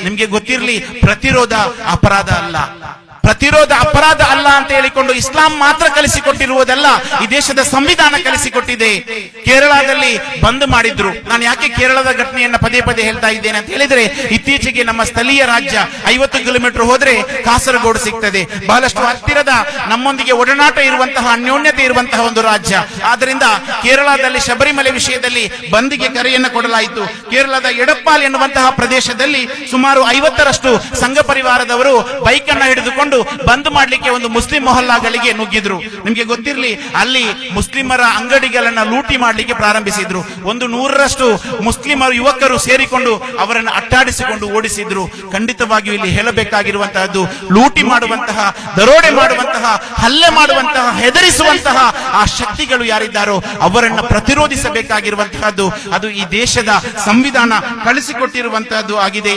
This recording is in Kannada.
ನಿಮ್ಗೆ ಗೊತ್ತಿರಲಿ, ಪ್ರತಿರೋಧ ಅಪರಾಧ ಅಲ್ಲ. ಪ್ರತಿರೋಧ ಅಪರಾಧ ಅಲ್ಲ ಅಂತ ಹೇಳಿಕೊಂಡು ಇಸ್ಲಾಂ ಮಾತ್ರ ಕಲಿಸಿಕೊಟ್ಟಿರುವುದಲ್ಲ, ಈ ದೇಶದ ಸಂವಿಧಾನ ಕಲಿಸಿಕೊಟ್ಟಿದೆ. ಕೇರಳದಲ್ಲಿ ಬಂದ್ ಮಾಡಿದ್ರು. ನಾನು ಯಾಕೆ ಕೇರಳದ ಘಟನೆಯನ್ನ ಪದೇ ಪದೇ ಹೇಳ್ತಾ ಇದ್ದೇನೆ ಅಂತ ಹೇಳಿದ್ರೆ, ಇತ್ತೀಚೆಗೆ ನಮ್ಮ ಸ್ಥಳೀಯ ರಾಜ್ಯ 50 ಕಿಲೋಮೀಟರ್ ಹೋದ್ರೆ ಕಾಸರಗೋಡು ಸಿಗ್ತದೆ. ಬಹಳಷ್ಟು ಹತ್ತಿರದ ನಮ್ಮೊಂದಿಗೆ ಒಡನಾಟ ಇರುವಂತಹ, ಅನ್ಯೋನ್ಯತೆ ಇರುವಂತಹ ಒಂದು ರಾಜ್ಯ. ಆದ್ರಿಂದ ಕೇರಳದಲ್ಲಿ ಶಬರಿಮಲೆ ವಿಷಯದಲ್ಲಿ ಬಂದ್ಗೆ ಕರೆಯನ್ನು ಕೊಡಲಾಯಿತು. ಕೇರಳದ ಎಡಪ್ಪಾಲ್ ಎನ್ನುವಂತಹ ಪ್ರದೇಶದಲ್ಲಿ ಸುಮಾರು 50ರಷ್ಟು ಸಂಘ ಪರಿವಾರದವರು ಬೈಕ್ ಅನ್ನ ಹಿಡಿದುಕೊಂಡು ಬಂದ್ ಮಾಡ್ಲಿಕ್ಕೆ ಒಂದು ಮುಸ್ಲಿಂ ಮೊಹಲ್ಲಾಗಳಿಗೆ ನುಗ್ಗಿದ್ರು. ನಿಮ್ಗೆ ಗೊತ್ತಿರಲಿ, ಅಲ್ಲಿ ಮುಸ್ಲಿಮರ ಅಂಗಡಿಗಳನ್ನ ಲೂಟಿ ಮಾಡ್ಲಿಕ್ಕೆ ಪ್ರಾರಂಭಿಸಿದ್ರು. 100ರಷ್ಟು ಮುಸ್ಲಿಮರ ಯುವಕರು ಸೇರಿಕೊಂಡು ಅವರನ್ನು ಅಟ್ಟಾಡಿಸಿಕೊಂಡು ಓಡಿಸಿದ್ರು. ಖಂಡಿತವಾಗಿಯೂ ಇಲ್ಲಿ ಹೇಳಬೇಕಾಗಿರುವಂತಹದ್ದು, ಲೂಟಿ ಮಾಡುವಂತಹ, ದರೋಡೆ ಮಾಡುವಂತಹ, ಹಲ್ಲೆ ಮಾಡುವಂತಹ, ಹೆದರಿಸುವಂತಹ ಆ ಶಕ್ತಿಗಳು ಯಾರಿದ್ದಾರೋ ಅವರನ್ನ ಪ್ರತಿರೋಧಿಸಬೇಕಾಗಿರುವಂತಹದ್ದು ಅದು ಈ ದೇಶದ ಸಂವಿಧಾನ ಕಳಿಸಿಕೊಟ್ಟಿರುವಂತಹದ್ದು ಆಗಿದೆ.